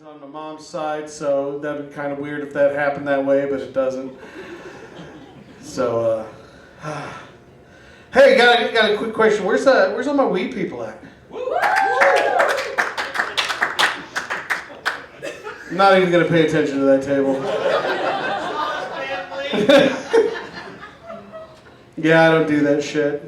on my mom's side, so that'd be kind of weird if that happened that way, but it doesn't. So, hey, got a quick question. Where's all my weed people at? I'm not even gonna pay attention to that table. Yeah, I don't do that shit.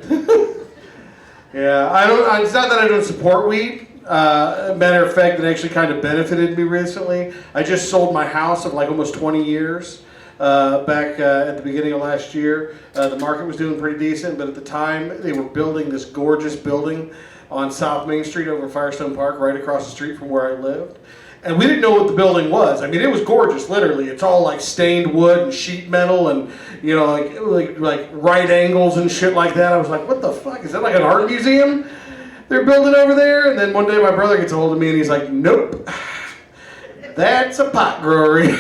Yeah, I don't. It's not that I don't support weed. Matter of fact, it actually kind of benefited me recently. I just sold my house of like almost 20 years back at the beginning of last year. The market was doing pretty decent, but at the time they were building this gorgeous building on South Main Street over Firestone Park, right across the street from where I lived. And we didn't know what the building was. I mean, it was gorgeous, literally. It's all like stained wood and sheet metal and, you know, like right angles and shit like that. I was like, what the fuck? Is that like an art museum they're building over there? And then one day my brother gets a hold of me and he's like, nope, that's a pot growery.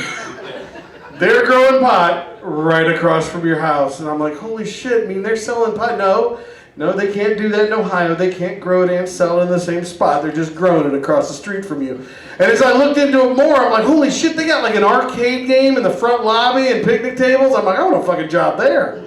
They're growing pot right across from your house. And I'm like, holy shit, I mean, they're selling pot. No, they can't do that in Ohio. They can't grow it and sell it in the same spot. They're just growing it across the street from you. And as I looked into it more, I'm like, holy shit, they got like an arcade game in the front lobby and picnic tables. I'm like, I want a fucking job there.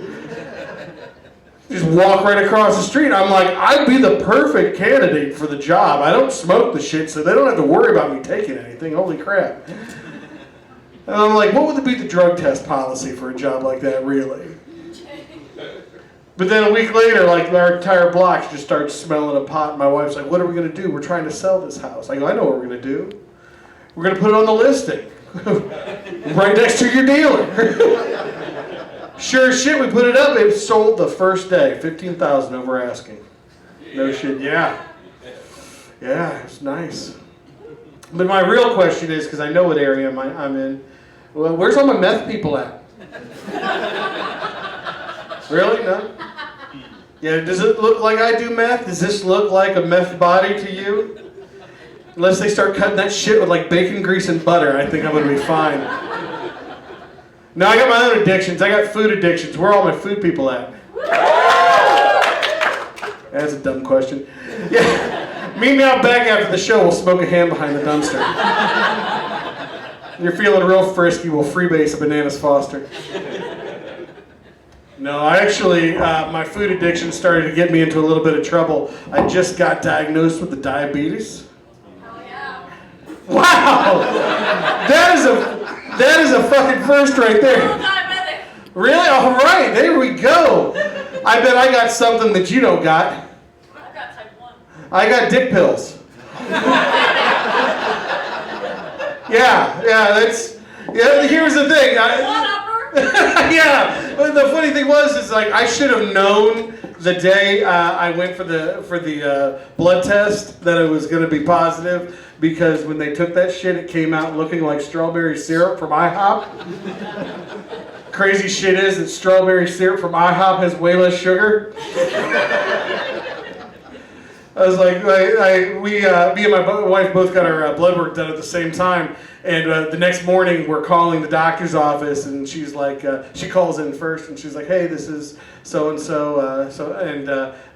Just walk right across the street. I'm like, I'd be the perfect candidate for the job. I don't smoke the shit, so they don't have to worry about me taking anything. Holy crap. And I'm like, what would be the drug test policy for a job like that, really? But then a week later, like our entire block just starts smelling of pot. And my wife's like, what are we going to do? We're trying to sell this house. I go, I know what we're going to do. We're going to put it on the listing. Right next to your dealer. Sure as shit, we put it up. It sold the first day. $15,000 over asking. No shit, yeah. Yeah, it's nice. But my real question is, because I know what area I'm in, well, where's all my meth people at? Really? No? Yeah, does it look like I do meth? Does this look like a meth body to you? Unless they start cutting that shit with like bacon grease and butter, I think I'm gonna be fine. No, I got my own addictions. I got food addictions. Where are all my food people at? That's a dumb question. Yeah. Meet me out back after the show. We'll smoke a ham behind the dumpster. You're feeling real frisky, we'll freebase a Bananas Foster. No, I actually, my food addiction started to get me into a little bit of trouble. I just got diagnosed with the diabetes. Hell yeah. Wow! That is a fucking first right there. I'm diabetic. Really? All right, there we go. I bet I got something that you don't got. I got type 1. I got dick pills. Yeah, here's the thing. Yeah, but the funny thing is like I should have known the day I went for the blood test that it was going to be positive, because when they took that shit, it came out looking like strawberry syrup from IHOP. Crazy shit is that strawberry syrup from IHOP has way less sugar. I was like, me and my wife both got our blood work done at the same time, and the next morning we're calling the doctor's office, and she's like, she calls in first, and she's like, hey, this is so and so,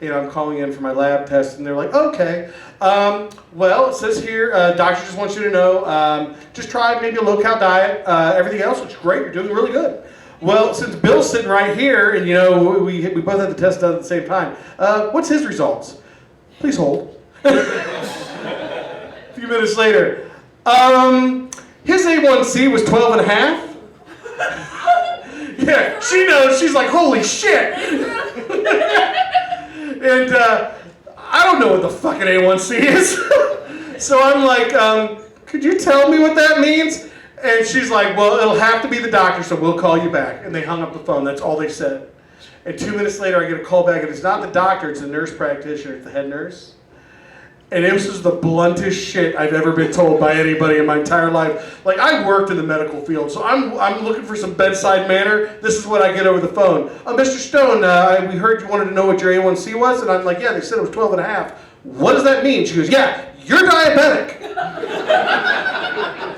you know, I'm calling in for my lab test, and they're like, okay, well, it says here, doctor just wants you to know, just try maybe a low-cal diet, everything else looks great, you're doing really good. Well, since Bill's sitting right here, and you know, we both had the test done at the same time, what's his results? Please hold. A few minutes later. His A1C was 12 and a half. Yeah, she knows. She's like, holy shit. And I don't know what the fucking A1C is. So I'm like, could you tell me what that means? And she's like, well, it'll have to be the doctor, so we'll call you back. And they hung up the phone. That's all they said. And 2 minutes later, I get a call back, and it's not the doctor, it's the nurse practitioner, it's the head nurse. And this was the bluntest shit I've ever been told by anybody in my entire life. Like, I worked in the medical field, so I'm looking for some bedside manner. This is what I get over the phone. Mr. Stone, we heard you wanted to know what your A1C was, and I'm like, yeah, they said it was 12 and a half. What does that mean? She goes, yeah, you're diabetic.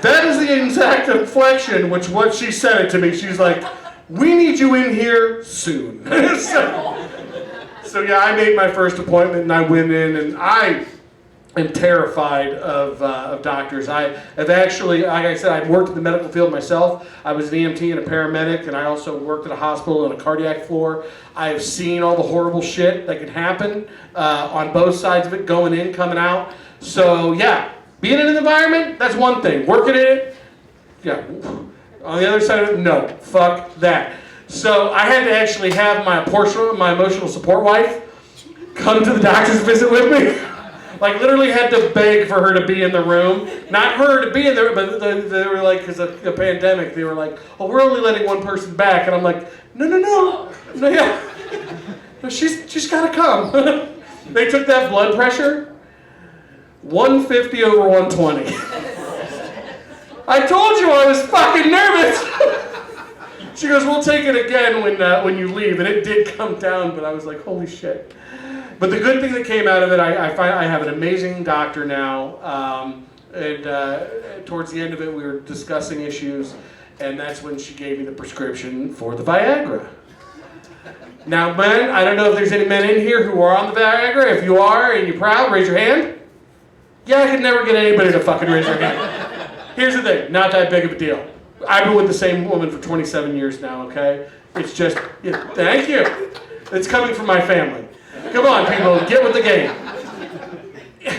That is the exact inflection which what she said it to me. She's like, we need you in here soon. so yeah, I made my first appointment and I went in and I am terrified of doctors. I have actually, like I said, I've worked in the medical field myself. I was an EMT and a paramedic, and I also worked at a hospital on a cardiac floor. I have seen all the horrible shit that can happen on both sides of it, going in, coming out. So yeah, being in an environment, that's one thing. Working in it, yeah. On the other side of it, no, fuck that. So I had to actually have my emotional support wife come to the doctor's visit with me. Like, literally had to beg for her to be in the room. Not her to be in there, but they were like, because of the pandemic, they were like, oh, we're only letting one person back. And I'm like, no, yeah. No, she's got to come. They took that blood pressure, 150 over 120. I told you I was fucking nervous. She goes, we'll take it again when you leave. And it did come down, but I was like, holy shit. But the good thing that came out of it, I have an amazing doctor now, and towards the end of it, we were discussing issues, and that's when she gave me the prescription for the Viagra. Now, men, I don't know if there's any men in here who are on the Viagra. If you are and you're proud, raise your hand. Yeah, I could never get anybody to fucking raise their hand. Here's the thing, not that big of a deal. I've been with the same woman for 27 years now, okay? It's just, yeah, thank you. It's coming from my family. Come on, people, get with the game.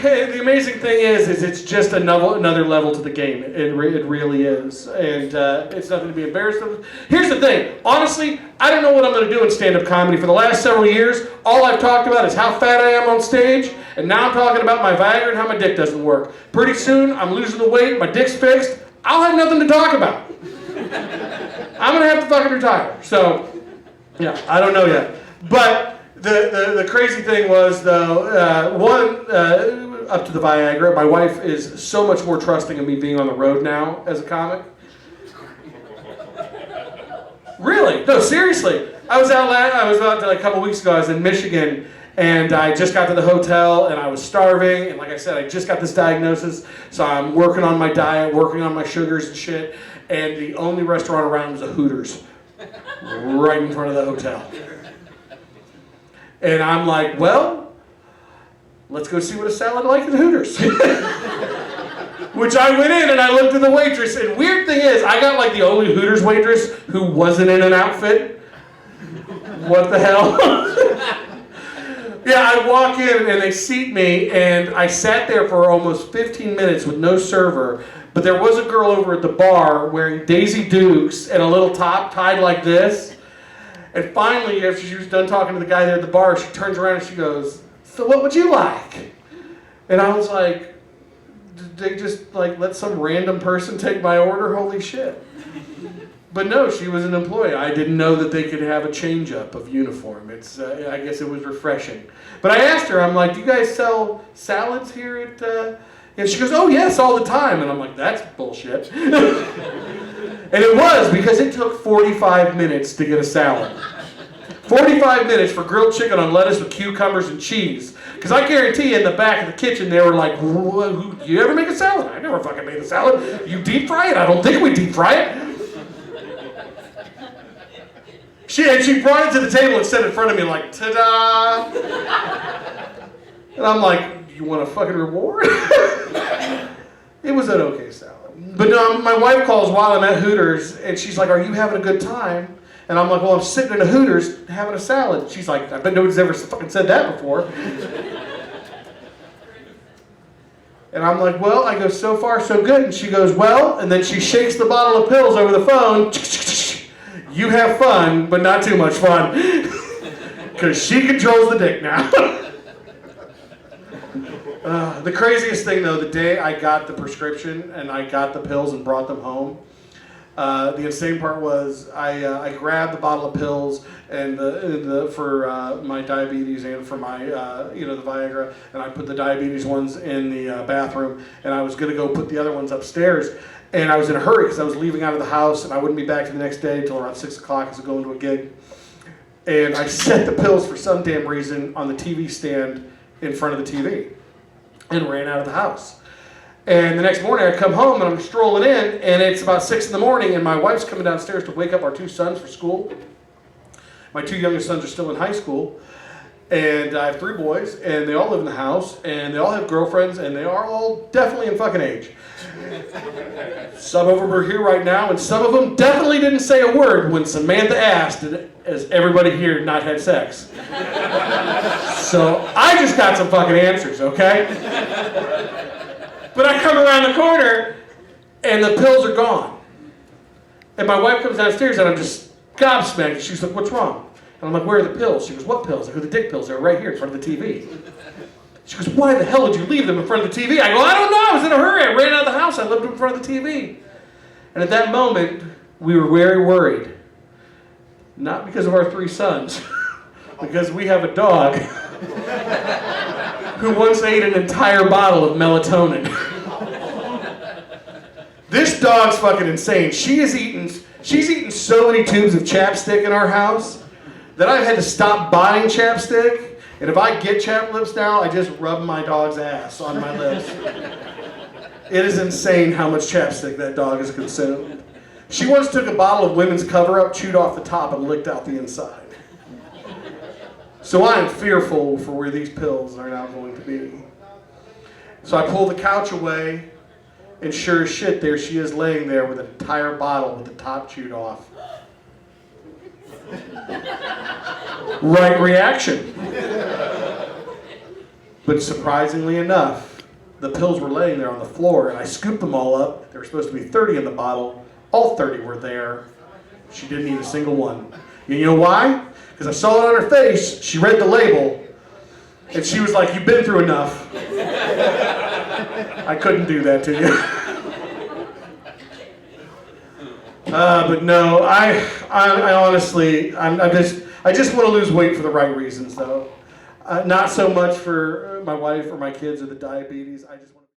The amazing thing is it's just another level to the game. It really is. And it's nothing to be embarrassed of. Here's the thing. Honestly, I don't know what I'm going to do in stand-up comedy. For the last several years, all I've talked about is how fat I am on stage, and now I'm talking about my Viagra and how my dick doesn't work. Pretty soon, I'm losing the weight, my dick's fixed, I'll have nothing to talk about. I'm going to have to fucking retire. So, yeah, I don't know yet. But the crazy thing was, though, up to the Viagra, my wife is so much more trusting of me being on the road now as a comic. Really? No, seriously. I was out like a couple weeks ago. I was in Michigan, and I just got to the hotel, and I was starving. And like I said, I just got this diagnosis, so I'm working on my diet, working on my sugars and shit. And the only restaurant around was a Hooters, right in front of the hotel. And I'm like, well, let's go see what a salad like at Hooters. Which I went in and I looked at the waitress, and weird thing is, I got like the only Hooters waitress who wasn't in an outfit. What the hell? Yeah, I walk in and they seat me, and I sat there for almost 15 minutes with no server, but there was a girl over at the bar wearing Daisy Dukes and a little top tied like this. And finally, after she was done talking to the guy there at the bar, she turns around and she goes, so what would you like? And I was like, did they just like let some random person take my order? Holy shit. But no, she was an employee. I didn't know that they could have a change up of uniform. It's, I guess it was refreshing. But I asked her, I'm like, do you guys sell salads here at, and she goes, oh yes, all the time. And I'm like, that's bullshit. And it was, because it took 45 minutes to get a salad. 45 minutes for grilled chicken on lettuce with cucumbers and cheese. Because I guarantee you in the back of the kitchen they were like, do you ever make a salad? I never fucking made a salad. You deep fry it? I don't think we deep fry it. She brought it to the table and set it in front of me like, ta-da! And I'm like, you want a fucking reward? It was an okay salad. But no, my wife calls while I'm at Hooters, and she's like, are you having a good time? And I'm like, well, I'm sitting in a Hooters having a salad. She's like, I bet nobody's ever fucking said that before. And I'm like, well, I go, so far so good. And she goes, well, and then she shakes the bottle of pills over the phone. You have fun, but not too much fun. Because she controls the dick now. The craziest thing, though, the day I got the prescription and I got the pills and brought them home, the insane part was I grabbed the bottle of pills and for my diabetes and for my the Viagra, and I put the diabetes ones in the bathroom, and I was going to go put the other ones upstairs, and I was in a hurry because I was leaving out of the house and I wouldn't be back to the next day until around 6 o'clock because I was going to a gig, and I set the pills for some damn reason on the TV stand in front of the TV and ran out of the house. And the next morning I come home and I'm strolling in, and it's about 6 in the morning, and my wife's coming downstairs to wake up our two sons for school. My two youngest sons are still in high school. And I have 3 boys, and they all live in the house, and they all have girlfriends, and they are all definitely in fucking age. Some of them are here right now, and some of them definitely didn't say a word when Samantha asked, has everybody here not had sex? So I just got some fucking answers, okay? But I come around the corner, and the pills are gone. And my wife comes downstairs, and I'm just gobsmacked. She's like, what's wrong? And I'm like, where are the pills? She goes, what pills? I go, the dick pills. They're right here in front of the TV. She goes, why the hell did you leave them in front of the TV? I go, I don't know. I was in a hurry. I ran out of the house. I left them in front of the TV. And at that moment, we were very worried. Not because of our 3 sons, because we have a dog who once ate an entire bottle of melatonin. This dog's fucking insane. She's eaten so many tubes of chapstick in our house that I've had to stop buying chapstick. And if I get chap lips now, I just rub my dog's ass on my lips. It is insane how much chapstick that dog has consumed. She once took a bottle of women's cover-up, chewed off the top, and licked out the inside. So I am fearful for where these pills are now going to be. So I pull the couch away, and sure as shit, there she is laying there with an entire bottle with the top chewed off. Right reaction. But surprisingly enough, the pills were laying there on the floor, and I scooped them all up. There were supposed to be 30 in the bottle. All 30 were there. She didn't eat a single one. And you know why? Because I saw it on her face. She read the label, and she was like, you've been through enough. I couldn't do that to you. But no, I honestly, I just want to lose weight for the right reasons, though. Not so much for my wife or my kids or the diabetes. I just want to